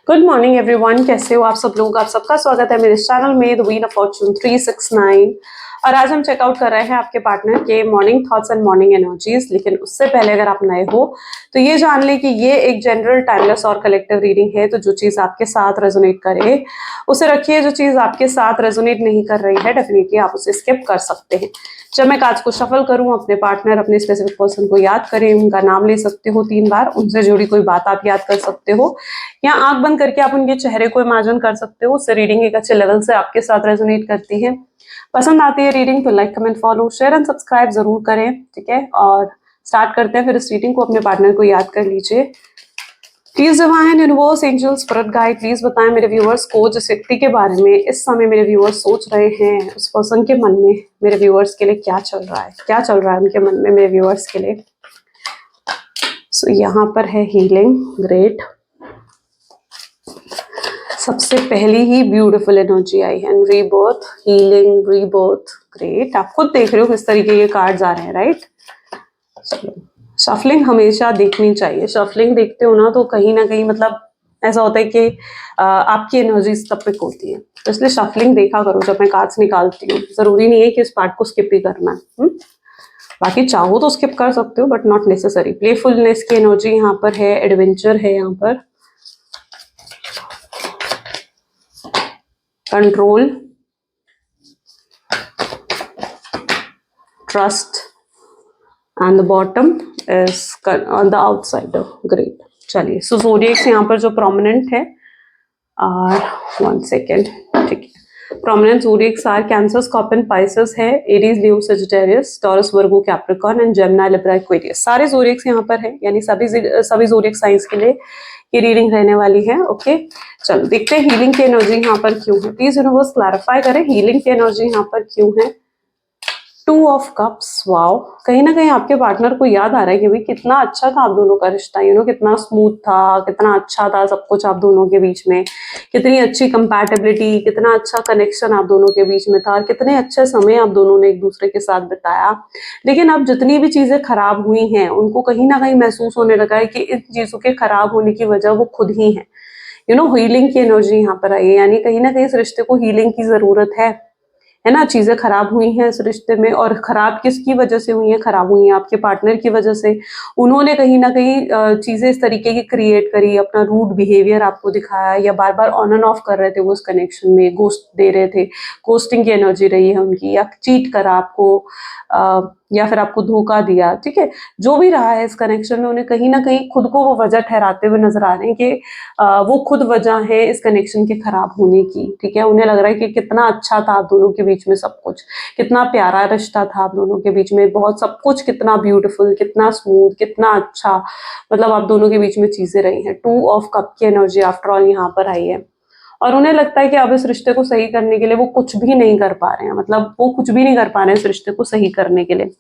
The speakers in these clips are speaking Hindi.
गुड मॉर्निंग एवरीवन, कैसे हो आप सब लोग। आप सबका स्वागत है मेरे चैनल में द व्हील ऑफ फॉर्चून 369। और आज हम चेकआउट कर रहे हैं आपके पार्टनर के morning thoughts and morning energies. लेकिन उससे पहले अगर आप नए हो तो ये जान लें कि ये एक जनरल, टाइमलेस और कलेक्टिव रीडिंग है। तो जो चीज़ आपके साथ रेजोनेट करे उसे रखिए, जो चीज़ आपके साथ रेजोनेट नहीं कर रही है डेफिनेटली आप उसे स्किप कर सकते हैं। जब मैं कार्ड्स को शफल करूं, अपने पार्टनर, अपने स्पेसिफिक पर्सन को याद करें, उनका नाम ले सकते हो 3 बार, उनसे जुड़ी कोई बात आप याद कर सकते हो, या आंख बंद करके आप उनके चेहरे को इमेजिन कर सकते हो। उससे रीडिंग एक अच्छे लेवल से आपके साथ रेजोनेट करती है। पसंद आती है रीडिंग तो like, comment, follow, share and subscribe जरूर करें, ठीक है। और स्टार्ट करते हैं फिर इस रीडिंग को। अपने पार्टनर को याद कर लीजिए। Please divine, universe, angel, spirit guide, please बताएं मेरे व्यूअर्स को, जिस व्यक्ति के बारे में इस समय मेरे व्यूअर्स सोच रहे हैं, उस पर्सन के मन में मेरे व्यूअर्स के लिए क्या चल रहा है, क्या चल रहा है उनके मन में मेरे व्यूअर्स के लिए। सो यहाँ पर है हीलिंग, ग्रेट। सबसे पहली ही ब्यूटीफुल एनर्जी आई है, रीबर्थ, हीलिंग, रीबर्थ, ग्रेट। आप खुद देख रहे हो किस तरीके के कार्ड्स आ रहे हैं, राइट। चलो, शफलिंग हमेशा देखनी चाहिए। शफलिंग देखते हो ना तो कहीं ना कहीं मतलब ऐसा होता है कि आपकी एनर्जीज तब पिक होती है, तो इसलिए शफलिंग देखा करो जब मैं कार्ड्स निकालती हूँ। जरूरी नहीं है कि इस पार्ट को स्किप ही करना है। बाकी चाहो तो स्किप कर सकते हो बट नॉट नेसेसरी। प्लेफुलनेस की एनर्जी यहाँ पर है, एडवेंचर है यहाँ पर, control, trust, and the bottom is the outsider, great. चलिए, सो ज़ोडिएक्स यहाँ पर जो प्रोमिनेंट है, और 1 सेकेंड, ठीक है। Prominent zodiacs are Cancer, Scorpion, Pisces है, Aries, Leo, Sagittarius, Taurus, Virgo, Capricorn and Gemini, Libra, Aquarius. सारे ज़ोडिएक्स यहाँ पर है, यानी सभी ज़ोडिएक साइंस के लिए ये रीडिंग रहने वाली है। ओके, चलो देखते हैं हीलिंग की एनर्जी यहाँ पर क्यों है। प्लीज यूनिवर्स क्लैरिफाई करें हीलिंग की एनर्जी यहाँ पर क्यों है। 2 ऑफ कप्स, वाओ। कहीं ना कहीं आपके पार्टनर को याद आ रहा है कि भाई कितना अच्छा था आप दोनों का रिश्ता, कितना स्मूथ था, कितना अच्छा था सब कुछ आप दोनों के बीच में, कितनी अच्छी कंपैटिबिलिटी, कितना अच्छा कनेक्शन आप दोनों के बीच में था, और कितने अच्छे समय आप दोनों ने एक दूसरे के साथ बिताया। लेकिन अब जितनी भी चीजें खराब हुई हैं उनको कहीं ना कहीं महसूस होने लगा है कि इन चीजों के खराब होने की वजह वो खुद ही है। हीलिंग की एनर्जी यहाँ पर आई है, यानी कहीं ना कहीं इस रिश्ते को हीलिंग की जरूरत है ना। चीजें खराब हुई हैं इस रिश्ते में, और खराब किसकी वजह से हुई हैं, खराब हुई हैं आपके पार्टनर की वजह से। उन्होंने कहीं ना कहीं चीजें इस तरीके की क्रिएट करी, अपना रूड बिहेवियर आपको दिखाया, या बार बार ऑन एंड ऑफ कर रहे थे वो उस कनेक्शन में, गोस्ट दे रहे थे, गोस्टिंग की एनर्जी रही है उनकी, या चीट करा आपको, या फिर आपको धोखा दिया, ठीक है। जो भी रहा है इस कनेक्शन में, उन्हें कहीं ना कहीं खुद को वो वजह ठहराते हुए नजर आ रहे हैं कि वो खुद वजह है इस कनेक्शन के खराब होने की, ठीक है। उन्हें लग रहा है कि कितना अच्छा था आप दोनों के बीच में सब कुछ, कितना प्यारा रिश्ता था आप दोनों के बीच में, बहुत सब कुछ कितना ब्यूटीफुल, कितना स्मूथ, कितना अच्छा, मतलब आप दोनों के बीच में चीजें रही हैं। 2 ऑफ कप की एनर्जी आफ्टर ऑल यहाँ पर आई है, और उन्हें लगता है कि अब इस रिश्ते को सही करने के लिए वो कुछ भी नहीं कर पा रहे हैं, मतलब वो कुछ भी नहीं कर पा रहे हैं इस रिश्ते को सही करने के लिए।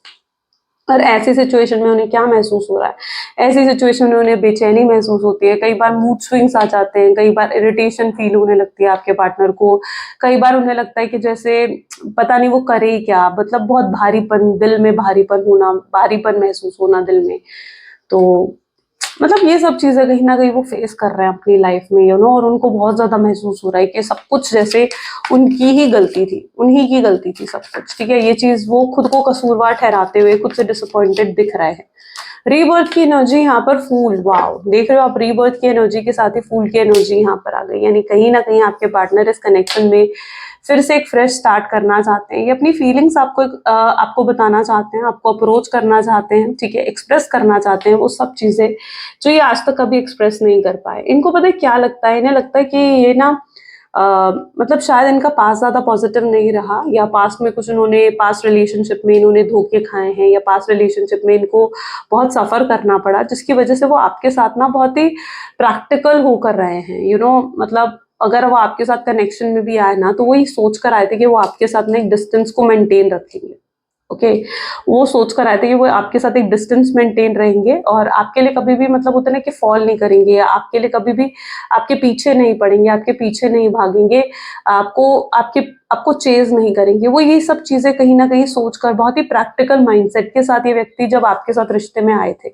और ऐसी सिचुएशन में उन्हें क्या महसूस हो रहा है, ऐसी सिचुएशन में उन्हें बेचैनी महसूस होती है, कई बार मूड स्विंग्स आ जाते हैं, कई बार इरिटेशन फील होने लगती है आपके पार्टनर को, कई बार उन्हें लगता है कि जैसे पता नहीं वो करे ही क्या, मतलब बहुत भारीपन, दिल में भारीपन होना, भारीपन महसूस होना दिल में। तो मतलब ये सब चीजें कहीं ना कहीं वो फेस कर रहे हैं अपनी लाइफ में, और उनको बहुत ज्यादा महसूस हो रहा है कि सब कुछ जैसे उनकी ही गलती थी, उन्हीं की गलती थी सब कुछ, ठीक है। ये चीज वो खुद को कसूरवार ठहराते हुए खुद से डिसअपॉइंटेड दिख रहे हैं। रीबर्थ की एनर्जी यहाँ पर फूल, वाओ, देख रहे हो आप, रीबर्थ की एनर्जी के साथ ही फूल की एनर्जी यहाँ पर आ गई, यानी कहीं ना कहीं आपके पार्टनर इस कनेक्शन में फिर से एक फ्रेश स्टार्ट करना चाहते हैं, ये अपनी फीलिंग्स आपको बताना चाहते हैं, आपको अप्रोच करना चाहते हैं, ठीक है, एक्सप्रेस करना चाहते हैं वो सब चीजें जो ये आज तक कभी एक्सप्रेस नहीं कर पाए। इनको पता है क्या लगता है, इन्हें लगता है कि ये ना मतलब शायद इनका पास ज्यादा पॉजिटिव नहीं रहा, या पास्ट में कुछ उन्होंने, पास्ट रिलेशनशिप में इन्होंने धोखे खाए हैं, या पास्ट रिलेशनशिप में इनको बहुत सफर करना पड़ा, जिसकी वजह से वो आपके साथ ना बहुत ही प्रैक्टिकल होकर रहे हैं। मतलब अगर वो आपके साथ कनेक्शन में भी आए ना तो वो ये सोच कर आए थे कि वो आपके साथ ना एक डिस्टेंस को मेंटेन रखेंगे। ओके, वो सोच कर आए थे कि वो आपके साथ एक डिस्टेंस मेंटेन रहेंगे, और आपके लिए कभी भी मतलब उतने कि फॉल नहीं करेंगे, या आपके लिए कभी भी आपके पीछे नहीं पड़ेंगे, आपके पीछे नहीं भागेंगे, आपको चेज नहीं करेंगे। वो ये सब चीजें कहीं ना कहीं सोचकर, बहुत ही प्रैक्टिकल माइंडसेट के साथ ये व्यक्ति जब आपके साथ रिश्ते में आए थे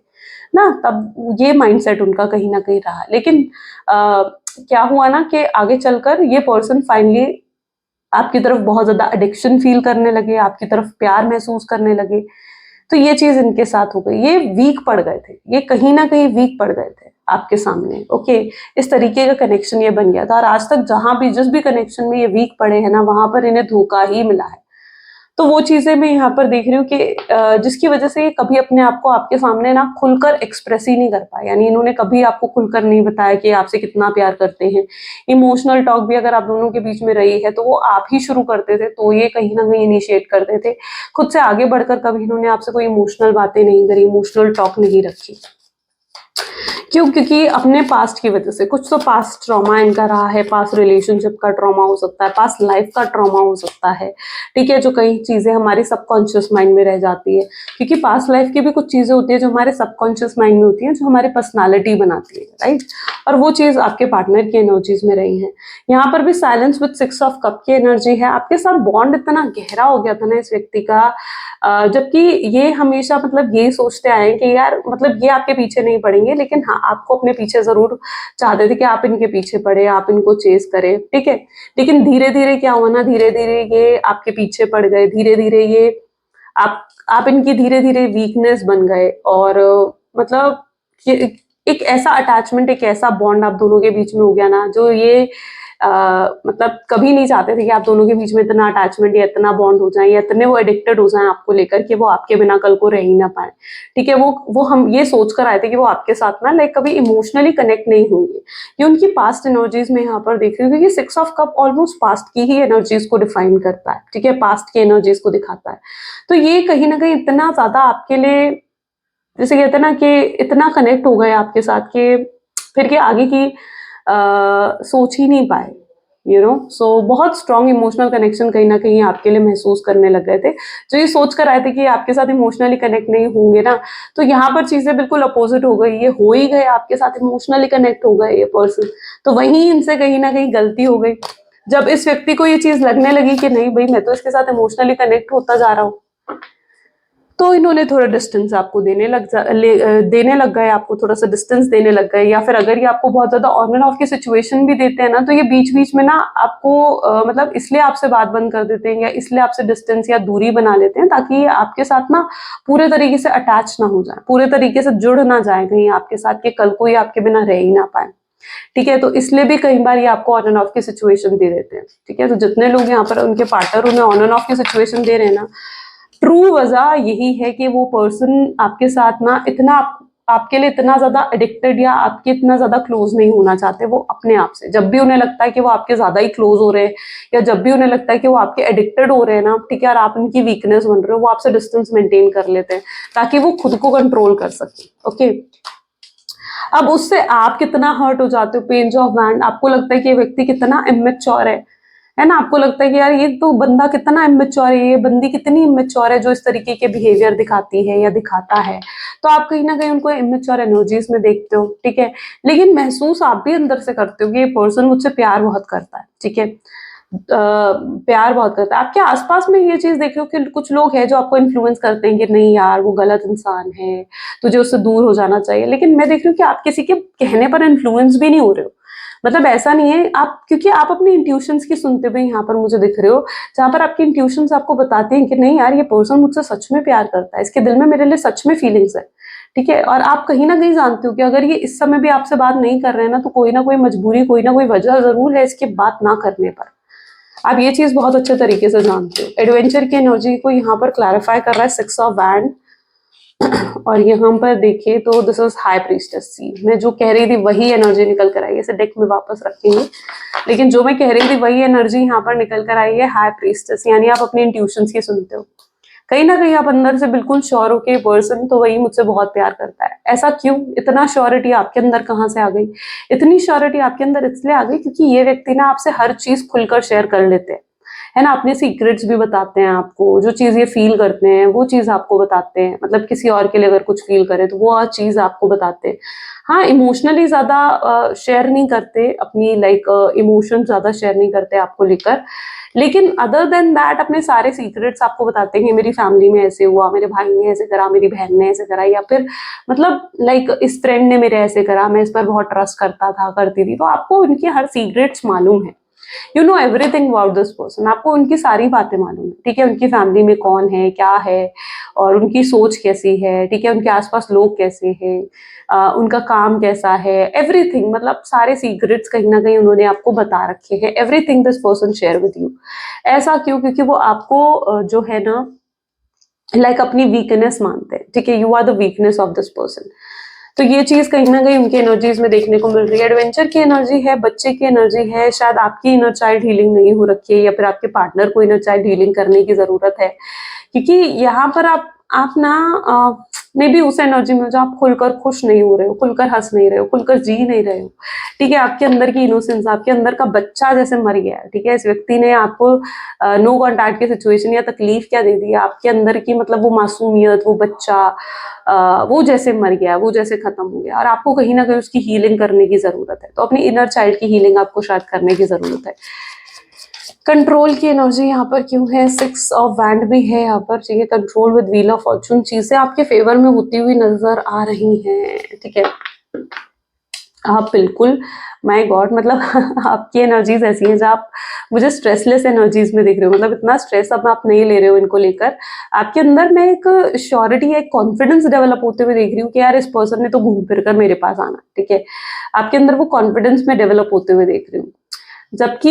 ना, तब ये माइंडसेट उनका कहीं ना कहीं रहा। लेकिन क्या हुआ ना कि आगे चलकर ये पर्सन फाइनली आपकी तरफ बहुत ज्यादा एडिक्शन फील करने लगे, आपकी तरफ प्यार महसूस करने लगे। तो ये चीज इनके साथ हो गई, ये वीक पड़ गए थे, ये कहीं ना कहीं वीक पड़ गए थे आपके सामने। ओके, इस तरीके का कनेक्शन ये बन गया था, और आज तक जहां भी जिस भी कनेक्शन में ये वीक पड़े हैं ना, वहां पर इन्हें धोखा ही मिला है। तो वो चीजें मैं यहाँ पर देख रही हूँ कि जिसकी वजह से ये कभी अपने आप को आपके सामने ना खुलकर एक्सप्रेस ही नहीं कर पाए, यानी इन्होंने कभी आपको खुलकर नहीं बताया कि आपसे कितना प्यार करते हैं। इमोशनल टॉक भी अगर आप दोनों के बीच में रही है तो वो आप ही शुरू करते थे, तो ये कहीं ना कहीं इनिशिएट करते थे। खुद से आगे बढ़कर कभी इन्होंने आपसे कोई इमोशनल बातें नहीं करी, इमोशनल टॉक नहीं रखी। क्यों? क्योंकि अपने पास्ट की वजह से, कुछ तो पास्ट ट्रॉमा इनका रहा है, पास्ट रिलेशनशिप का ट्रॉमा हो सकता है, पास्ट लाइफ का ट्रॉमा हो सकता है, ठीक है, जो कई चीजें हमारे सबकॉन्शियस माइंड में रह जाती है। क्योंकि पास्ट लाइफ की भी कुछ चीजें होती है जो हमारे सबकॉन्शियस माइंड में होती है, जो हमारी पर्सनालिटी बनाती है, राइट। और वो चीज आपके पार्टनर की एनर्जीज में रही है। यहाँ पर भी साइलेंस विद 6 ऑफ कप की एनर्जी है। आपके साथ बॉन्ड इतना गहरा हो गया था ना इस व्यक्ति का, जबकि ये हमेशा मतलब यही सोचते आए हैं कि यार मतलब ये आपके पीछे नहीं पड़ेंगे, लेकिन हाँ आपको अपने पीछे जरूर चाहते थे कि आप इनके पीछे पड़े, आप इनको चेस करें, ठीक है। लेकिन धीरे धीरे क्या हुआ ना, धीरे धीरे ये आपके पीछे पड़ गए, धीरे धीरे ये आप इनकी धीरे धीरे वीकनेस बन गए। और मतलब एक ऐसा अटैचमेंट, एक ऐसा बॉन्ड आप दोनों के बीच में हो गया ना, जो ये मतलब कभी नहीं चाहते थे कि आप दोनों के बीच में इतना अटैचमेंट या इतना बॉन्ड हो जाए, या इतने वो एडिक्टेड हो जाएं आपको लेकर कि वो आपके बिना कल को रह ही ना पाए, ठीक है। वो हम ये सोच कर आए थे कि वो आपके साथ ना लाइक कभी इमोशनली कनेक्ट नहीं होंगे। ये उनकी पास्ट एनर्जीज में यहाँ पर देख रही हूँ, क्योंकि 6 ऑफ कप ऑलमोस्ट पास्ट की ही एनर्जीज को डिफाइन करता है, ठीक है, पास्ट की एनर्जीज को दिखाता है। तो ये कहीं ना कहीं इतना ज्यादा आपके लिए, जैसे कहते हैं ना कि इतना कनेक्ट हो गए आपके साथ कि फिर के आगे की सोच ही नहीं पाए, सो बहुत स्ट्रॉन्ग इमोशनल कनेक्शन कहीं ना कहीं आपके लिए महसूस करने लग गए थे। जो ये सोच कर आए थे कि आपके साथ इमोशनली कनेक्ट नहीं होंगे ना, तो यहाँ पर चीजें बिल्कुल अपोजिट हो गई, ये हो ही गए, आपके साथ इमोशनली कनेक्ट हो गए ये पर्सन। तो वहीं इनसे कहीं ना कहीं गलती हो गई, जब इस व्यक्ति को ये चीज लगने लगी कि नहीं भाई मैं तो इसके साथ इमोशनली कनेक्ट होता जा रहा हूँ, तो इन्होंने थोड़ा डिस्टेंस आपको देने लग गए, आपको थोड़ा सा डिस्टेंस देने लग गए। या फिर अगर ये आपको बहुत ज्यादा ऑन एंड ऑफ की सिचुएशन भी देते हैं ना, तो ये बीच बीच में ना आपको मतलब इसलिए आपसे बात बंद कर देते हैं, या इसलिए आपसे डिस्टेंस या दूरी बना लेते हैं, ताकि ये आपके साथ ना पूरे तरीके से अटैच ना हो जाए, पूरे तरीके से जुड़ ना जाए कहीं आपके साथ, कि कल को ये आपके बिना रह ही ना पाए, ठीक है। तो इसलिए भी कई बार ये आपको ऑन एंड ऑफ की सिचुएशन दे देते हैं, ठीक है। तो जितने लोग यहाँ पर उनके पार्टनर उन्हें ऑन एंड ऑफ की सिचुएशन दे रहे हैं ना, ट्रू वजह यही है कि वो पर्सन आपके साथ ना इतना आपके लिए इतना ज्यादा एडिक्टेड या आपके इतना ज्यादा क्लोज नहीं होना चाहते। वो अपने आप से जब भी उन्हें लगता है कि वो आपके ज्यादा ही क्लोज हो रहे हैं, या जब भी उन्हें लगता है कि वो आपके एडिक्टेड हो रहे हैं ना, ठीक है, और आप उनकी वीकनेस बन रहे हो, वो आपसे डिस्टेंस मेंटेन कर लेते हैं ताकि वो खुद को कंट्रोल कर सके। ओके, अब उससे आप कितना हर्ट हो जाते हो, पेज ऑफ हैंड, आपको लगता है कि ये व्यक्ति कितना इमेच्योर है ना, आपको लगता है कि यार ये तो बंदा कितना इमेच्योर है, ये बंदी कितनी इमेच्योर है जो इस तरीके के बिहेवियर दिखाती है या दिखाता है। तो आप कहीं ना कहीं उनको इमेच्योर एनर्जीज में देखते हो, ठीक है। लेकिन महसूस आप भी अंदर से करते हो कि ये पर्सन मुझसे प्यार बहुत करता है, ठीक है, प्यार बहुत करता है। आपके आसपास में ये चीज देख रहे हो कि कुछ लोग हैं जो आपको इन्फ्लुएंस करते हैं कि नहीं यार वो गलत इंसान है, तुझे उससे दूर हो जाना चाहिए। लेकिन मैं देख रही हूँ कि आप किसी के कहने पर इन्फ्लुएंस भी नहीं हो रहे हो, मतलब ऐसा नहीं है आप, क्योंकि आप अपनी इंट्यूशंस की सुनते हुए यहाँ पर मुझे दिख रहे हो, जहां पर आपकी इंट्यूशंस आपको बताती हैं कि नहीं यार ये पर्सन मुझसे सच में प्यार करता है, इसके दिल में मेरे लिए सच में फीलिंग्स है, ठीक है। और आप कहीं ना कहीं जानते हो कि अगर ये इस समय भी आपसे बात नहीं कर रहे हैं ना, तो कोई ना कोई मजबूरी, कोई ना कोई वजह जरूर है इसके बात ना करने पर। आप ये चीज बहुत अच्छे तरीके से जानते हो। एडवेंचर की एनर्जी को यहाँ पर क्लैरिफाई कर रहा है 6 ऑफ वैंड। और यहाँ पर देखिए तो दिस इज हाई प्रीस्टेस सी। मैं जो कह रही थी वही एनर्जी निकल कर आई है, इसे डेक में वापस रखेंगे, लेकिन जो मैं कह रही थी वही एनर्जी यहाँ पर निकल कर आई है, हाई प्रीस्टेस। यानी आप अपनी इंट्यूशंस की सुनते हो, कहीं ना कहीं आप अंदर से बिल्कुल श्योर हो के पर्सन तो वही मुझसे बहुत प्यार करता है। ऐसा क्यों? इतना श्योरिटी आपके अंदर कहाँ से आ गई? इतनी श्योरिटी आपके अंदर इसलिए आ गई क्योंकि ये व्यक्ति ना आपसे हर चीज खुलकर शेयर कर लेते हैं, है ना, अपने सीक्रेट्स भी बताते हैं आपको, जो चीज ये फील करते हैं वो चीज आपको बताते हैं, मतलब किसी और के लिए अगर कुछ फील करे तो वो चीज आपको बताते हैं। हाँ, इमोशनली ज्यादा शेयर नहीं करते अपनी, लाइक इमोशन ज्यादा शेयर नहीं करते आपको लेकर, लेकिन अदर देन दैट अपने सारे सीक्रेट्स आपको बताते हैं। मेरी फैमिली में ऐसे हुआ, मेरे भाई ने ऐसे करा, मेरी बहन ने ऐसे करा, या फिर मतलब लाइक इस फ्रेंड ने मेरे ऐसे करा, मैं इस पर बहुत ट्रस्ट करता था, करती थी, तो आपको उनकी हर सीक्रेट्स मालूम है। You know everything about this person, आपको उनकी सारी बातें मालूम है, ठीक है, उनकी फैमिली में कौन है, क्या है, और उनकी सोच कैसी है, ठीक है, उनके आसपास लोग कैसे हैं, उनका काम कैसा है, एवरीथिंग, मतलब सारे सीक्रेट्स कहीं ना कहीं उन्होंने आपको बता रखे हैं। Everything this person share with you. ऐसा क्यों? क्योंकि वो आपको जो है ना लाइक अपनी वीकनेस मानते हैं, ठीक है, you are the weakness of this person. तो ये चीज कहीं ना कहीं उनकी एनर्जीज में देखने को मिल रही है। एडवेंचर की एनर्जी है, बच्चे की एनर्जी है, शायद आपकी इनर चाइल्ड हीलिंग नहीं हो रखी है, या फिर आपके पार्टनर को इनर चाइल्ड हीलिंग करने की जरूरत है, क्योंकि यहाँ पर आप ना मे बी उस एनर्जी में जो आप खुलकर खुश नहीं हो रहे हो, खुलकर हंस नहीं रहे हो, खुलकर जी नहीं रहे हो, ठीक है, आपके अंदर की इनोसेंस, आपके अंदर का बच्चा जैसे मर गया है, ठीक है, इस व्यक्ति ने आपको नो कॉन्टैक्ट की सिचुएशन या तकलीफ क्या दे दी है, आपके अंदर की मतलब वो मासूमियत, वो बच्चा वो जैसे मर गया, वो जैसे खत्म हो गया, और आपको कहीं ना कहीं उसकी हीलिंग करने की जरूरत है। तो अपनी इनर चाइल्ड की हीलिंग आपको शायद करने की जरूरत है। कंट्रोल की एनर्जी यहाँ पर क्यों है? 6 ऑफ वैंड भी है यहाँ पर, ठीक है, control with wheel of Fortune, चीजें आपके फेवर में होती हुई नजर आ रही हैं, ठीक है। आप बिल्कुल, माय गॉड, मतलब आपकी एनर्जीज ऐसी हैं जो आप मुझे स्ट्रेसलेस एनर्जीज में देख रहे हो, मतलब इतना स्ट्रेस अब आप नहीं ले रहे हो इनको लेकर। आपके अंदर मैं एक श्योरिटी, एक कॉन्फिडेंस डेवलप होते हुए देख रही हूँ कि यार इस पर्सन ने तो घूम फिर कर मेरे पास आना, ठीक है, आपके अंदर वो कॉन्फिडेंस में डेवलप होते हुए देख रही हूँ। जबकि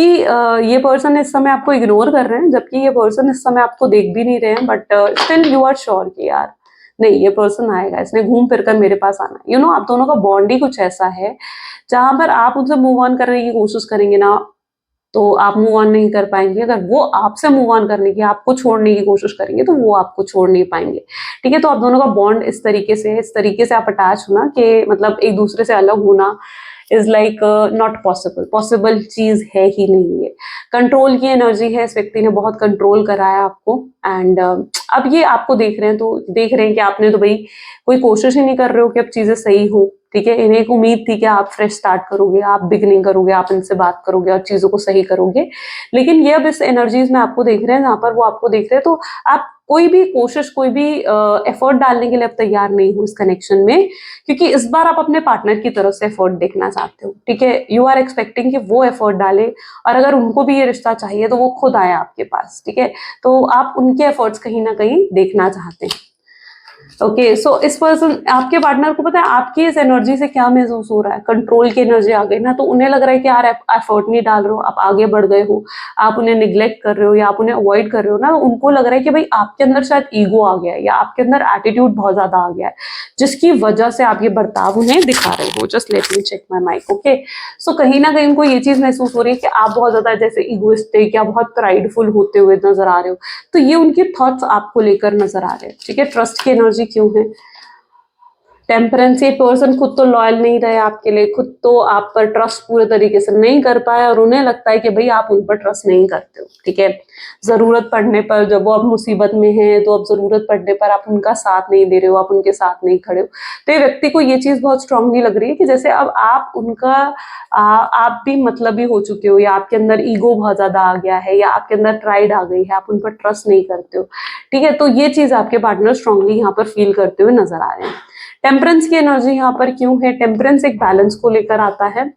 ये पर्सन इस समय आपको इग्नोर कर रहे हैं, जबकि ये पर्सन इस समय आपको देख भी नहीं रहे हैं, but still you are sure कि यार नहीं, ये पर्सन आएगा, इसने घूम फिर कर मेरे पास आना। यू नो आप दोनों का बॉन्ड ही कुछ ऐसा है जहां पर आप उनसे मूव ऑन करने की कोशिश करेंगे ना, तो आप मूव ऑन नहीं कर पाएंगे। अगर वो आपसे मूव ऑन करने की, आपको छोड़ने की कोशिश करेंगे, तो वो आपको छोड़ नहीं पाएंगे, ठीक है। तो आप दोनों का बॉन्ड इस तरीके से है, इस तरीके से आप अटैच होना कि मतलब एक दूसरे से अलग होना is like not possible, possible चीज है ही नहीं है। कंट्रोल की एनर्जी है, इस व्यक्ति ने बहुत कंट्रोल कराया आपको, एंड अब ये आपको देख रहे हैं, तो देख रहे हैं कि आपने तो भाई कोई कोशिश ही नहीं कर रहे हो कि अब चीजें सही हो, ठीक है। इन्हें एक उम्मीद थी कि आप फ्रेश स्टार्ट करोगे, आप बिगनिंग करोगे, आप इनसे बात करोगे और चीजों को सही करोगे, लेकिन ये अब इस एनर्जीज में आपको देख रहे हैं, जहां पर वो आपको देख रहे हैं, तो आप कोई भी कोशिश, कोई भी एफर्ट डालने के लिए अब तैयार नहीं हो इस कनेक्शन में, क्योंकि इस बार आप अपने पार्टनर की तरफ से एफर्ट देखना चाहते हो, ठीक है। यू आर एक्सपेक्टिंग कि वो एफर्ट डाले, और अगर उनको भी ये रिश्ता चाहिए तो वो खुद आए आपके पास, ठीक है। तो आप उनके एफर्ट्स कहीं ना कहीं देखना चाहते हैं। ओके, सो इस पर्सन, आपके पार्टनर को पता है आपकी इस एनर्जी से क्या महसूस हो रहा है? कंट्रोल की एनर्जी आ गई ना, तो उन्हें लग रहा है कि यार आप एफर्ट नहीं डाल रहे हो, आप आगे बढ़ गए हो, आप उन्हें निग्लेक्ट कर रहे हो या आप उन्हें अवॉइड कर रहे हो ना, उनको लग रहा है कि भाई आपके अंदर शायद ईगो आ गया है, या आपके अंदर एटीट्यूड बहुत ज्यादा आ गया है, जिसकी वजह से आप ये बर्ताव उन्हें दिखा रहे हो। Just let me check my mic. Okay, so कहीं ना कहीं उनको ये चीज महसूस हो रही है कि आप बहुत ज्यादा जैसे इगोइस्टिक या बहुत प्राइडफुल होते हुए नजर आ रहे हो, तो ये उनके थॉट्स आपको लेकर नजर आ रहे हैं, ठीक है। ट्रस्ट की एनर्जी क्यों है? टेम्परेंस, ये पर्सन खुद तो लॉयल नहीं रहे आपके लिए, खुद तो आप पर ट्रस्ट पूरे तरीके से नहीं कर पाए, और उन्हें लगता है कि भाई आप उन पर ट्रस्ट नहीं करते हो, ठीक है। जरूरत पड़ने पर, जब वो आप मुसीबत में हैं, तो अब जरूरत पड़ने पर आप उनका साथ नहीं दे रहे हो, आप उनके साथ नहीं खड़े हो। तो ये व्यक्ति को ये चीज बहुत स्ट्रांगली लग रही है कि जैसे अब आप उनका आप भी मतलबी हो चुके हो, या आपके अंदर ईगो बहुत ज्यादा आ गया है, या आपके अंदर प्राइड आ गई है, आप उन पर ट्रस्ट नहीं करते हो, ठीक है। तो ये चीज आपके पार्टनर स्ट्रांगली यहाँ पर फील करते हुए नजर आ रहे हैं। टेम्परेंस की एनर्जी यहाँ पर क्यों है? टेम्परेंस एक बैलेंस को लेकर आता है।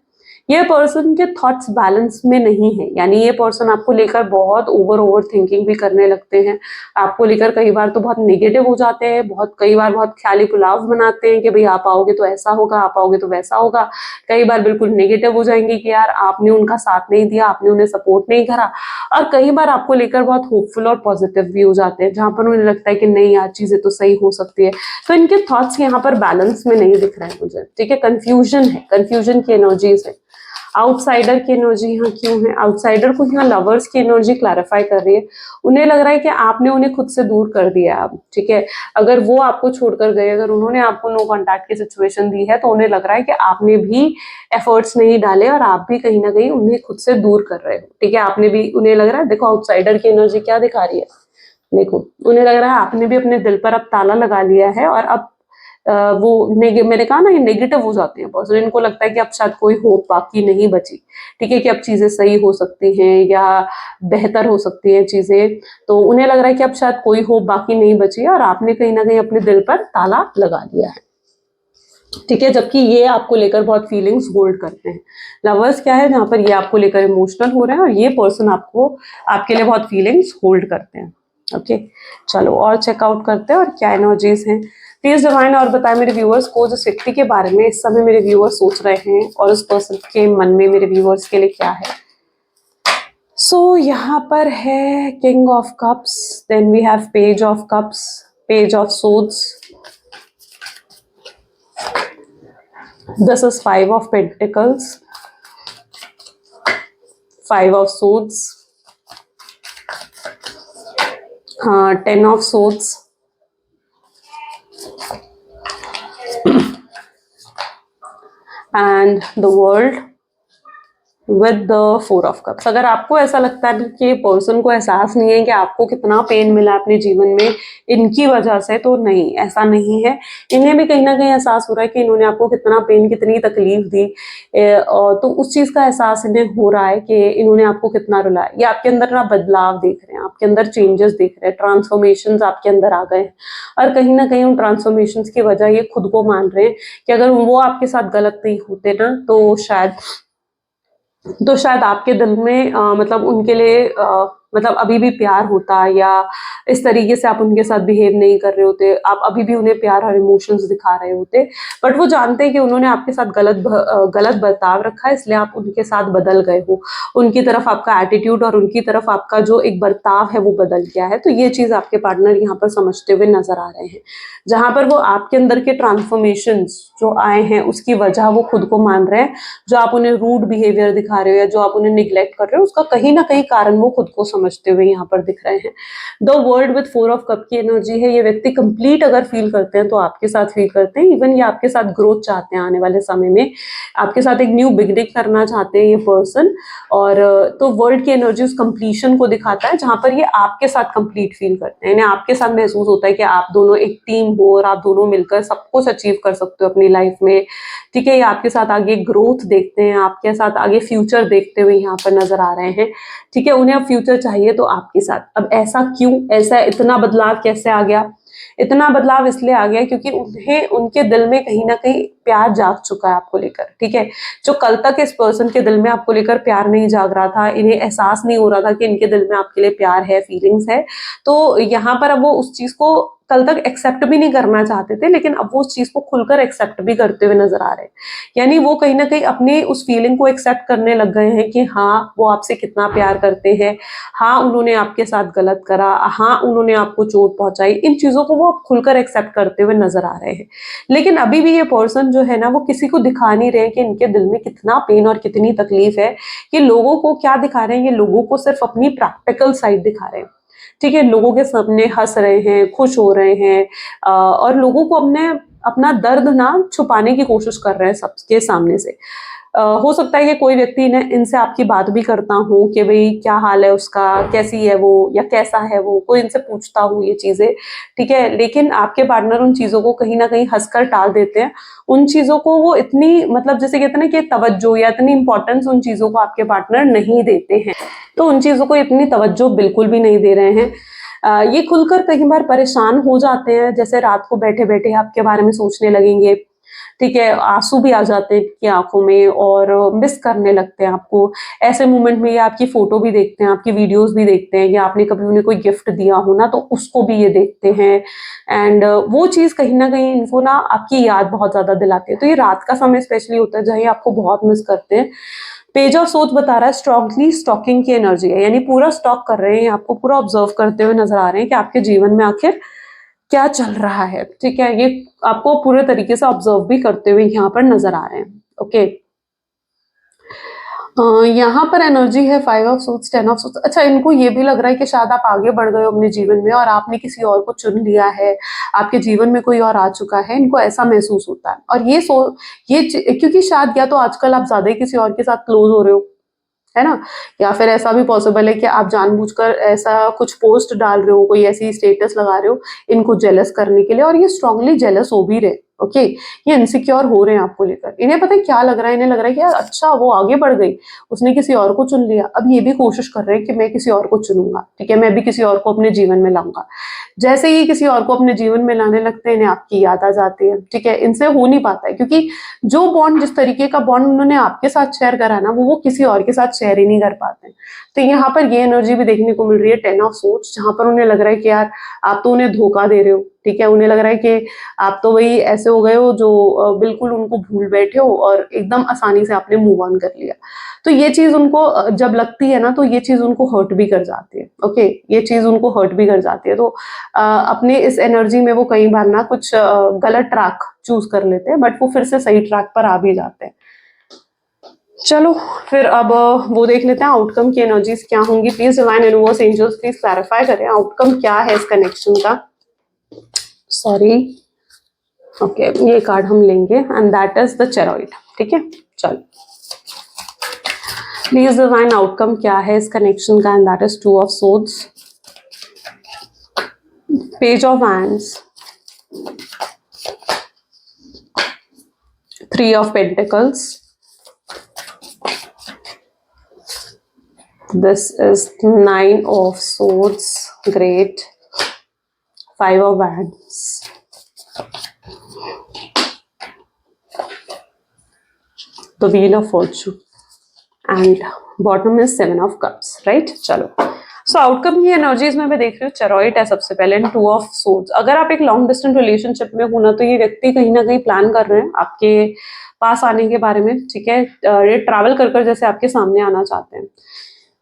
ये पर्सन के थॉट्स बैलेंस में नहीं है, यानी ये पर्सन आपको लेकर बहुत ओवर थिंकिंग भी करने लगते हैं, आपको लेकर कई बार तो बहुत नेगेटिव हो जाते हैं, बहुत कई बार बहुत ख्याली पुलाव बनाते हैं कि भाई आप आओगे तो ऐसा होगा, आप आओगे तो वैसा होगा। कई बार बिल्कुल नेगेटिव हो जाएंगे कि यार आपने उनका साथ नहीं दिया, आपने उन्हें सपोर्ट नहीं करा, और कई बार आपको लेकर बहुत होपफुल और पॉजिटिव भी हो जाते हैं, जहां पर उन्हें लगता है कि नहीं यार चीजें तो सही हो सकती है। तो इनके थॉट्स यहाँ पर बैलेंस में नहीं दिख रहे हैं मुझे, ठीक है। कंफ्यूजन है, कंफ्यूजन की एनर्जीज है। आउटसाइडर की एनर्जी यहाँ क्यों है? आउटसाइडर को यहाँ लवर्स की एनर्जी क्लैरिफाई कर रही है। उन्हें लग रहा है कि आपने उन्हें खुद से दूर कर दिया अब, ठीक है। अगर वो आपको छोड़कर गए, अगर उन्होंने आपको नो कॉन्टैक्ट की सिचुएशन दी है, तो उन्हें लग रहा है कि आपने भी एफर्ट्स नहीं डाले, और आप भी कहीं ना कहीं उन्हें खुद से दूर कर रहे हो, ठीक है। आपने भी, उन्हें लग रहा है, देखो आउटसाइडर की एनर्जी क्या दिखा रही है, देखो उन्हें लग रहा है आपने भी अपने दिल पर अब ताला लगा लिया है, और अब वो मैंने कहा ना, ये नेगेटिव हो जाते हैं पर्सन, इनको लगता है कि अब शायद कोई होप बाकी नहीं बची, ठीक है, कि अब चीजें सही हो सकती हैं या बेहतर हो सकती हैं चीजें। तो उन्हें लग रहा है कि अब शायद कोई होप बाकी नहीं बची है, और आपने कहीं ना कहीं अपने दिल पर ताला लगा दिया है। ठीक है, जबकि ये आपको लेकर बहुत फीलिंग्स होल्ड करते हैं। लवर्स क्या है, जहाँ पर ये आपको लेकर इमोशनल हो रहे हैं और ये पर्सन आपको आपके लिए बहुत फीलिंग्स होल्ड करते हैं। ओके, चलो और चेकआउट करते हैं और क्या एनर्जीज हैं। प्लीज डिवाइन और बताएं मेरे व्यूअर्स को जिस व्यक्ति के बारे में इस समय मेरे व्यूअर्स सोच रहे हैं और उस पर्सन के मन में मेरे व्यूअर्स के लिए क्या है। सो यहाँ पर है king of cups, then we have page of cups, page of swords, this is five of pentacles, five of swords, 10 of swords, and the world with the 4 of cups. अगर आपको ऐसा लगता है कि पर्सन को एहसास नहीं है कि आपको कितना पेन मिला अपने जीवन में इनकी वजह से, तो नहीं, ऐसा नहीं है। इन्हें भी कहीं ना कहीं एहसास हो रहा है कि इन्होंने आपको कितना पेन, कितनी तकलीफ दी, तो उस चीज का एहसास इन्हें हो रहा है कि इन्होंने आपको कितना रुलाया। ये आपके अंदर ना बदलाव देख रहे हैं, आपके अंदर चेंजेस देख रहे हैं, ट्रांसफॉर्मेशन आपके अंदर आ गए हैं और कहीं ना कहीं उन ट्रांसफॉर्मेशन की वजह ये खुद को मान रहे हैं कि अगर वो आपके साथ गलत नहीं होते ना तो शायद आपके दिल में मतलब उनके लिए मतलब अभी भी प्यार होता, या इस तरीके से आप उनके साथ बिहेव नहीं कर रहे होते, आप अभी भी उन्हें प्यार और इमोशंस दिखा रहे होते। बट वो जानते हैं कि उन्होंने आपके साथ गलत बर्ताव रखा है, इसलिए आप उनके साथ बदल गए हो, उनकी तरफ आपका एटीट्यूड और उनकी तरफ आपका जो एक बर्ताव है वो बदल गया है। तो ये चीज आपके पार्टनर यहाँ पर समझते हुए नजर आ रहे हैं, जहां पर वो आपके अंदर के ट्रांसफॉर्मेशंस जो आए हैं उसकी वजह वो खुद को मान रहे हैं। जो आप उन्हें रूड बिहेवियर दिखा रहे हो या जो आप उन्हें निग्लेक्ट कर रहे हो, उसका कहीं ना कहीं कारण वो खुद को समझते हुए यहाँ पर दिख रहे हैं। The world with 4 of cup की एनर्जी है। ये व्यक्ति कंप्लीट अगर फील करते हैं तो आपके साथ फील करते हैं, इवन ये आपके साथ ग्रोथ चाहते हैं, आने वाले समय में आपके साथ एक न्यू बिगनिंग करना चाहते हैं ये पर्सन। और तो वर्ल्ड की एनर्जी उस कंप्लीशन को दिखाता है, जहां पर ये आपके साथ कंप्लीट फील करते हैं, इन्हें आपके साथ महसूस होता है कि आप दोनों एक टीम हो और आप दोनों मिलकर सब कुछ अचीव कर सकते हो अपनी लाइफ में। ठीक है, ये आपके साथ आगे ग्रोथ देखते हैं, आपके साथ आगे फ्यूचर देखते हुए यहाँ पर नजर आ रहे हैं। ठीक है, उन्हें अब फ्यूचर चाहिए तो आपके साथ। अब ऐसा क्यों, ऐसा इतना बदलाव कैसे आ गया? इतना बदलाव इसलिए आ गया क्योंकि उन्हें उनके दिल में कहीं ना कहीं प्यार जाग चुका है आपको लेकर। ठीक है, जो कल तक इस पर्सन के दिल में आपको लेकर प्यार नहीं जाग रहा था, इन्हें एहसास नहीं हो रहा था कि इनके दिल में आपके लिए प्यार है, फीलिंग्स है, तो यहाँ पर अब वो उस चीज को कल तक एक्सेप्ट भी नहीं करना चाहते थे, लेकिन अब वो उस चीज को खुलकर एक्सेप्ट भी करते हुए नजर आ रहे हैं। यानी वो कहीं ना कहीं अपने उस फीलिंग को एक्सेप्ट करने लग गए हैं कि हाँ, वो आपसे कितना प्यार करते हैं, हाँ उन्होंने आपके साथ गलत करा, हाँ उन्होंने आपको चोट पहुंचाई, इन चीजों को वो खुलकर एक्सेप्ट करते हुए नजर आ रहे हैं। लेकिन अभी भी ये पर्सन जो है ना, वो किसी को दिखा नहीं रहे कि इनके दिल में कितना पेन और कितनी तकलीफ है। ये लोगों को क्या दिखा रहे हैं, ये लोगों को सिर्फ अपनी प्रैक्टिकल साइड दिखा रहे हैं। ठीक है, लोगों के सामने हंस रहे हैं, खुश हो रहे हैं, और लोगों को अपना दर्द ना छुपाने की कोशिश कर रहे हैं सबके सामने से। हो सकता है कि कोई व्यक्ति इनसे आपकी बात भी करता हो कि भाई क्या हाल है उसका, कैसी है वो या कैसा है वो, कोई इनसे पूछता हो ये चीजें। ठीक है, लेकिन आपके पार्टनर उन चीजों को कहीं ना कहीं हंसकर टाल देते हैं। उन चीजों को वो इतनी, मतलब जैसे कहते हैं ना कि तवज्जो या इतनी इंपॉर्टेंस उन चीजों को आपके पार्टनर नहीं देते हैं, तो उन चीजों को इतनी तवज्जो बिल्कुल भी नहीं दे रहे हैं। ये खुलकर कई बार परेशान हो जाते हैं, जैसे रात को बैठे बैठे आपके बारे में सोचने लगेंगे। ठीक है, आंसू भी आ जाते हैं इनकी आंखों में और मिस करने लगते हैं आपको। ऐसे मोमेंट में ये आपकी फोटो भी देखते हैं, आपकी वीडियोस भी देखते हैं, या आपने कभी उन्हें कोई गिफ्ट दिया हो ना तो उसको भी ये देखते हैं। एंड वो चीज कहीं ना कहीं इनको ना आपकी याद बहुत ज्यादा दिलाती है। तो ये रात का समय स्पेशली होता है जहाँ ये आपको बहुत मिस करते हैं। पेज ऑफ सोच बता रहा है स्ट्रांगली स्टॉकिंग की एनर्जी है, यानी पूरा स्टॉक कर रहे हैं, आपको पूरा ऑब्जर्व करते हुए नजर आ रहे हैं कि आपके जीवन में आखिर क्या चल रहा है। ठीक है, ये आपको पूरे तरीके से ऑब्जर्व भी करते हुए यहाँ पर नजर आ रहे हैं। ओके, यहाँ पर एनर्जी है 5 ऑफ सोट्स, 10 ऑफ सोट्स। अच्छा, इनको ये भी लग रहा है कि शायद आप आगे बढ़ गए हो अपने जीवन में और आपने किसी और को चुन लिया है, आपके जीवन में कोई और आ चुका है, इनको ऐसा महसूस होता है। और ये क्योंकि शायद या तो आजकल आप ज्यादा ही किसी और के साथ क्लोज हो रहे हो, है ना, या फिर ऐसा भी पॉसिबल है कि आप जानबूझकर ऐसा कुछ पोस्ट डाल रहे हो, कोई ऐसी स्टेटस लगा रहे हो इनको जेलस करने के लिए, और ये स्ट्रांगली जेलस हो भी रहे। ओके ये इनसिक्योर हो रहे हैं आपको लेकर। इन्हें पता है क्या लग रहा है, इन्हें लग रहा है कि यार अच्छा वो आगे बढ़ गई, उसने किसी और को चुन लिया, अब ये भी कोशिश कर रहे हैं कि मैं किसी और को चुनूंगा, ठीक है, मैं भी किसी और को अपने जीवन में लाऊंगा। जैसे ही किसी और को अपने जीवन में लाने लगते हैं, इन्हें आपकी याद आ जाती है, ठीक है, इनसे हो नहीं पाता है, क्योंकि जो बॉन्ड, जिस तरीके का बॉन्ड उन्होंने आपके साथ शेयर करा ना, वो किसी और के साथ शेयर ही नहीं कर पाते। तो यहाँ पर ये एनर्जी भी देखने को मिल रही है 10 ऑफ सोर्ड्स, जहां पर उन्हें लग रहा है कि यार आप तो उन्हें धोखा दे रहे हो, ठीक है, उन्हें लग रहा है कि आप तो वही ऐसे हो गए हो जो बिल्कुल उनको भूल बैठे हो और एकदम आसानी से आपने मूव ऑन कर लिया। तो ये चीज उनको जब लगती है ना, तो ये चीज उनको हर्ट भी कर जाती है। ओके ये चीज उनको हर्ट भी कर जाती है। तो अपने इस एनर्जी में वो कई बार ना कुछ गलत ट्रैक चूज कर लेते हैं, बट वो फिर से सही ट्रैक पर आ भी जाते हैं। चलो फिर अब वो देख लेते हैं आउटकम की एनर्जीज क्या होंगी। Please divine universe angels please clarify करें आउटकम क्या है इस कनेक्शन का। सॉरी, ओके ये कार्ड हम लेंगे एंड दैट इज द चेरॉइड, ठीक है। चलो प्लीज डिवाइन आउटकम क्या है इस कनेक्शन का and that is 2 of swords, page of wands, 3 of pentacles, this is 9 of swords, great, 5 of wands, the wheel of fortune and bottom is 7 of cups, right। चलो सो आउटकम की एनर्जीज में मैं देख रही हूँ चेरॉइड है सबसे पहले, 2 ऑफ सोर्ड्स। अगर आप एक लॉन्ग डिस्टेंस रिलेशनशिप में हो ना, तो ये व्यक्ति कहीं ना कहीं प्लान कर रहे हैं आपके पास आने के बारे में, ठीक है, ये ट्रैवल कर जैसे आपके सामने आना चाहते हैं।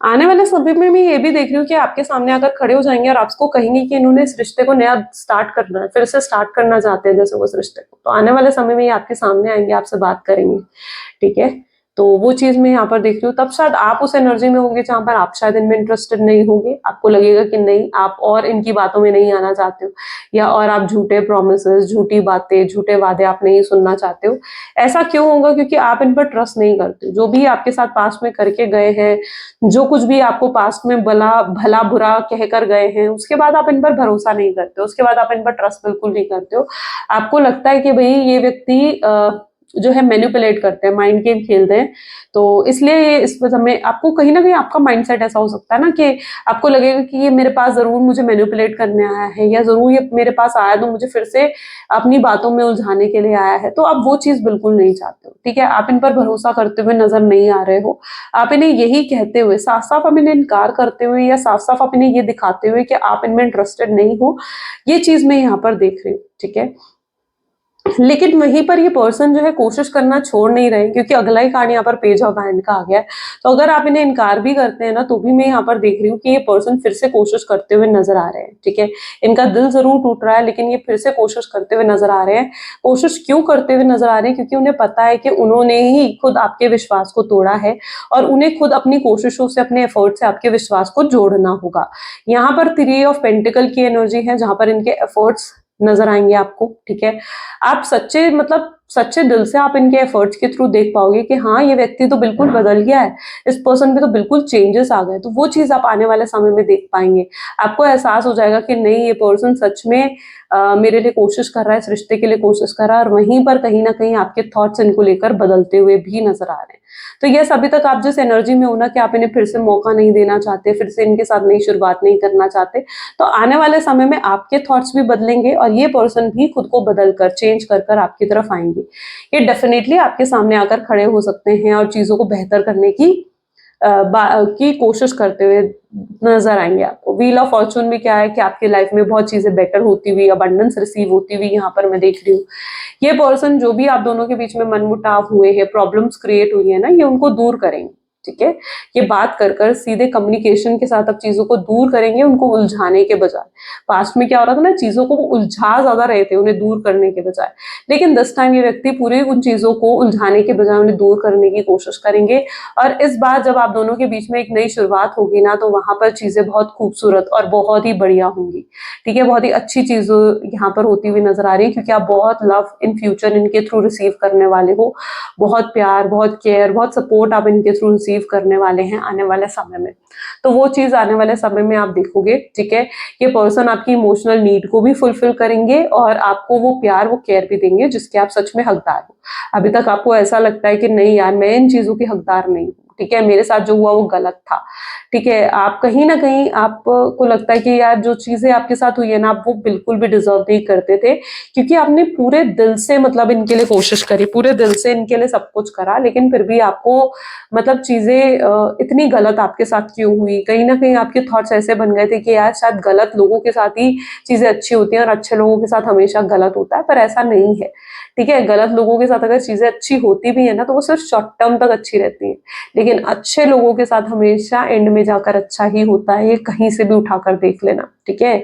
आने वाले समय में मैं ये भी देख रही हूँ कि आपके सामने अगर खड़े हो जाएंगे और आपको कहेंगे कि इन्होंने इस रिश्ते को नया स्टार्ट करना है, फिर से स्टार्ट करना चाहते हैं जैसे वो इस रिश्ते को, तो आने वाले समय में ये आपके सामने आएंगे, आपसे बात करेंगे, ठीक है। तो वो चीज मैं यहाँ पर देख रही हूँ। तब शायद आप उस एनर्जी में होंगे जहां पर आप शायद इनमें इंटरेस्टेड नहीं होंगे, आपको लगेगा कि नहीं आप और इनकी बातों में नहीं आना चाहते हो, या और आप झूठे प्रोमिसेस, झूठी बातें, झूठे वादे आप नहीं सुनना चाहते हो। ऐसा क्यों होगा? क्योंकि आप इन पर ट्रस्ट नहीं करते। जो भी आपके साथ पास्ट में करके गए हैं, जो कुछ भी आपको पास्ट में भला बुरा कहकर गए हैं, उसके बाद आप इन पर भरोसा नहीं करते हो, उसके बाद आप इन पर ट्रस्ट बिल्कुल नहीं करते हो। आपको लगता है कि भाई ये व्यक्ति जो है मैनिपुलेट करते हैं, माइंड गेम खेलते हैं, तो इसलिए ये इस समय आपको कहीं ना कहीं आपका माइंडसेट ऐसा हो सकता है ना कि आपको लगेगा कि ये मेरे पास जरूर मुझे मैनिपुलेट करने आया है, या जरूर ये मेरे पास आया तो मुझे फिर से अपनी बातों में उलझाने के लिए आया है। तो आप वो चीज बिल्कुल नहीं चाहते हो, ठीक है। आप इन पर भरोसा करते हुए नजर नहीं आ रहे हो। आप इन्हें यही कहते हुए, साफ साफ आप इन्हें इनकार करते हुए, या साफ साफ आप इन्हें ये दिखाते हुए कि आप इनमें इंटरेस्टेड नहीं हो, ये चीज मैं यहाँ पर देख रही हूँ, ठीक है। लेकिन वहीं पर ये पर्सन जो है कोशिश करना छोड़ नहीं रहे, क्योंकि अगला ही कार्ड यहाँ पर पेज ऑफ हैंड का आ गया है। तो अगर आप इन्हें इनकार भी करते हैं ना, तो भी मैं यहाँ पर देख रही हूँ कि ये पर्सन फिर से कोशिश करते हुए नजर आ रहे हैं, ठीक है। इनका दिल जरूर टूट रहा है, लेकिन ये फिर से कोशिश करते हुए नजर आ रहे हैं। कोशिश क्यों करते हुए नजर आ रहे हैं? क्योंकि उन्हें पता है कि उन्होंने ही खुद आपके विश्वास को तोड़ा है, और उन्हें खुद अपनी कोशिशों से, अपने एफर्ट से आपके विश्वास को जोड़ना होगा। यहाँ पर 3 ऑफ पेंटिकल की एनर्जी है, जहां पर इनके एफर्ट्स नजर आएंगे आपको, ठीक है। आप सच्चे, मतलब सच्चे दिल से आप इनके एफर्ट्स के थ्रू देख पाओगे कि हाँ ये व्यक्ति तो बिल्कुल बदल गया है, इस पर्सन में तो बिल्कुल चेंजेस आ गए। तो वो चीज आप आने वाले समय में देख पाएंगे। आपको एहसास हो जाएगा कि नहीं, ये पर्सन सच में मेरे लिए कोशिश कर रहा है, इस रिश्ते के लिए कोशिश कर रहा है, और वहीं पर कहीं ना कहीं आपके थॉट्स इनको लेकर बदलते हुए भी नजर आ रहे हैं। तो यस, अभी तक आप जिस एनर्जी में हो ना कि आप इन्हें फिर से मौका नहीं देना चाहते, फिर से इनके साथ नई शुरुआत नहीं करना चाहते, तो आने वाले समय में आपके थॉट्स भी बदलेंगे, और ये पर्सन भी खुद को बदल कर, चेंज कर कर आपकी तरफ आएंगे। ये डेफिनेटली आपके सामने आकर खड़े हो सकते हैं और चीजों को बेहतर करने की कोशिश करते हुए नजर आएंगे आपको। व्हील ऑफ फॉर्चून में क्या है कि आपकी लाइफ में बहुत चीजें बेटर होती हुई, अबंडेंस रिसीव होती हुई यहाँ पर मैं देख रही हूँ। ये पर्सन, जो भी आप दोनों के बीच में मनमुटाव हुए हैं, प्रॉब्लम्स क्रिएट हुई है ना, ये उनको दूर करेंगे, ठीक है। ये बात कर कर सीधे कम्युनिकेशन के साथ अब चीजों को दूर करेंगे, उनको उलझाने के बजाय। पास्ट में क्या हो रहा था ना, चीजों को उलझा ज्यादा रहे थे उन्हें दूर करने के बजाय, लेकिन दिस टाइम ये व्यक्ति पूरे उन चीजों को उलझाने के बजाय उन्हें दूर करने की कोशिश करेंगे। और इस बार जब आप दोनों के बीच में एक नई शुरुआत होगी ना, तो वहां पर चीजें बहुत खूबसूरत और बहुत ही बढ़िया होंगी, ठीक है। बहुत ही अच्छी चीजें यहाँ पर होती हुई नजर आ रही है, क्योंकि आप बहुत लव इन फ्यूचर इनके थ्रू रिसीव करने वाले हो। बहुत प्यार, बहुत केयर, बहुत सपोर्ट आप इनके थ्रू रिसीव रिसीव करने वाले हैं आने वाले समय में। तो वो चीज आने वाले समय में आप देखोगे, ठीक है। ये पर्सन आपकी इमोशनल नीड को भी फुलफिल करेंगे और आपको वो प्यार, वो केयर भी देंगे जिसके आप सच में हकदार हो। अभी तक आपको ऐसा लगता है कि नहीं यार, मैं इन चीजों की हकदार नहीं हूँ, ठीक है, मेरे साथ जो हुआ वो गलत था, ठीक है। आप कहीं ना कहीं आपको लगता है कि यार जो चीजें आपके साथ हुई है ना, आप वो बिल्कुल भी डिजर्व नहीं करते थे, क्योंकि आपने पूरे दिल से मतलब इनके लिए कोशिश करी, पूरे दिल से इनके लिए सब कुछ करा, लेकिन फिर भी आपको मतलब चीजें इतनी गलत आपके साथ क्यों हुई। कहीं ना कहीं आपके थॉट्स ऐसे बन गए थे कि यार शायद गलत लोगों के साथ ही चीजें अच्छी होती हैं और अच्छे लोगों के साथ हमेशा गलत होता है, पर ऐसा नहीं है, ठीक है। गलत लोगों के साथ अगर चीजें अच्छी होती भी है ना, तो वो सिर्फ शॉर्ट टर्म तक अच्छी रहती है, लेकिन अच्छे लोगों के साथ हमेशा एंड में जाकर अच्छा ही होता है। ये कहीं से भी उठाकर देख लेना, ठीक है,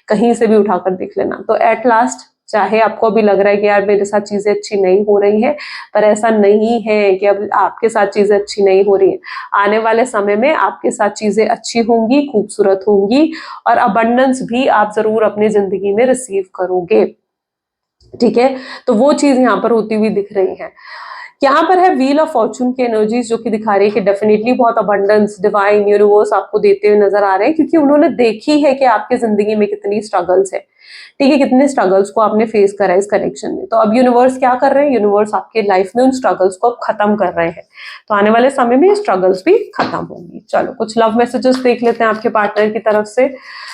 कहीं से भी उठाकर देख लेना। तो एट लास्ट, चाहे आपको अभी लग रहा है कि यार मेरे साथ चीजें अच्छी नहीं हो रही है, पर ऐसा नहीं है कि अब आपके साथ चीजें अच्छी नहीं हो रही है। आने वाले समय में आपके साथ चीजें अच्छी होंगी, खूबसूरत होंगी, और अबंडेंस भी आप जरूर अपनी जिंदगी में रिसीव करोगे, ठीक है। तो वो चीज यहाँ पर होती हुई दिख रही है। यहाँ पर है व्हील ऑफ फॉर्चून की एनर्जीज, जो कि दिखा रही है कि डेफिनेटली बहुत अबंडेंस डिवाइन यूनिवर्स आपको देते हुए नजर आ रहे हैं, क्योंकि उन्होंने देखी है कि आपकी जिंदगी में कितनी स्ट्रगल्स है, ठीक है, कितने स्ट्रगल्स को आपने फेस करा है इस कनेक्शन में। तो अब यूनिवर्स क्या कर रहे हैं, यूनिवर्स आपके लाइफ में उन स्ट्रगल्स को अब खत्म कर रहे हैं। तो आने वाले समय में ये स्ट्रगल्स भी खत्म होंगी। चलो कुछ लव मैसेजेस देख लेते हैं आपके पार्टनर की तरफ से।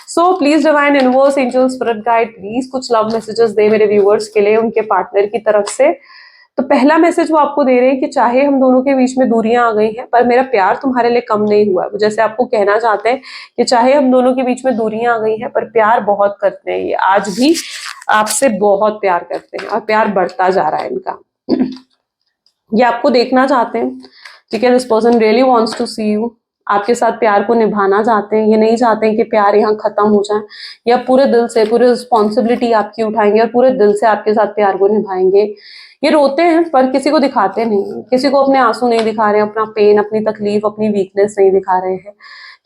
So please divine universe, angel, spirit guide, please कुछ लव मैसेजेस दे मेरे व्यूअर्स के लिए उनके पार्टनर की तरफ से। तो पहला मैसेज वो आपको दे रहे हैं कि चाहे हम दोनों के बीच में दूरियां आ गई हैं, पर मेरा प्यार तुम्हारे लिए कम नहीं हुआ है। वो जैसे आपको कहना चाहते हैं कि चाहे हम दोनों के बीच में दूरियां आ गई हैं, पर प्यार बहुत करते हैं, ये आज भी आपसे बहुत प्यार करते हैं और प्यार बढ़ता जा रहा है इनका। ये आपको देखना चाहते हैं, ठीक है। This person really wants to see you, आपके साथ प्यार को निभाना चाहते हैं। ये नहीं चाहते हैं कि प्यार यहाँ खत्म हो जाए, या पूरे दिल से पूरी रिस्पॉन्सिबिलिटी आपकी उठाएंगे और पूरे दिल से आपके साथ प्यार को निभाएंगे। ये रोते हैं पर किसी को दिखाते नहीं, किसी को अपने आंसू नहीं दिखा रहे हैं, अपना पेन, अपनी तकलीफ, अपनी वीकनेस नहीं दिखा रहे हैं।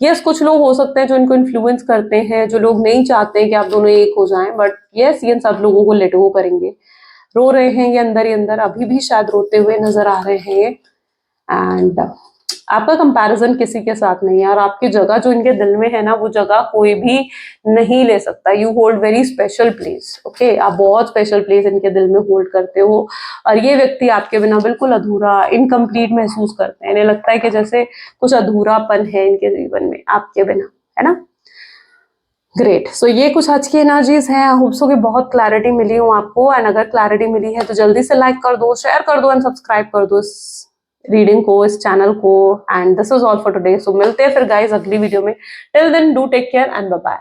यस, कुछ लोग हो सकते हैं जो इनको इन्फ्लुएंस करते हैं, जो लोग नहीं चाहते हैं कि आप दोनों एक हो जाएं, बट यस, ये सब लोगों को लेट गो करेंगे। रो रहे हैं ये अंदर ही अंदर, अभी भी शायद रोते हुए नजर आ रहे हैं ये। एंड आपका कंपैरिजन किसी के साथ नहीं है, और आपकी जगह जो इनके दिल में है ना, वो जगह कोई भी नहीं ले सकता। You hold very special place, okay, आप बहुत स्पेशल प्लेस इनके दिल में होल्ड करते हो, और ये व्यक्ति आपके बिना बिल्कुल अधूरा, इनकम्प्लीट महसूस करते हैं। इन्हें लगता है कि जैसे कुछ अधूरापन है इनके जीवन में आपके बिना, है ना। ग्रेट। सो ये कुछ आज की एनर्जीज हैं। आई होप सो कि बहुत क्लैरिटी मिली हो आपको, एंड अगर क्लैरिटी मिली है तो जल्दी से लाइक कर दो, शेयर कर दो एंड सब्सक्राइब कर दो इस रीडिंग को, इस चैनल को। And this is all for today. So मिलते हैं फिर गाइस अगली वीडियो में। Till then do take care and bye bye.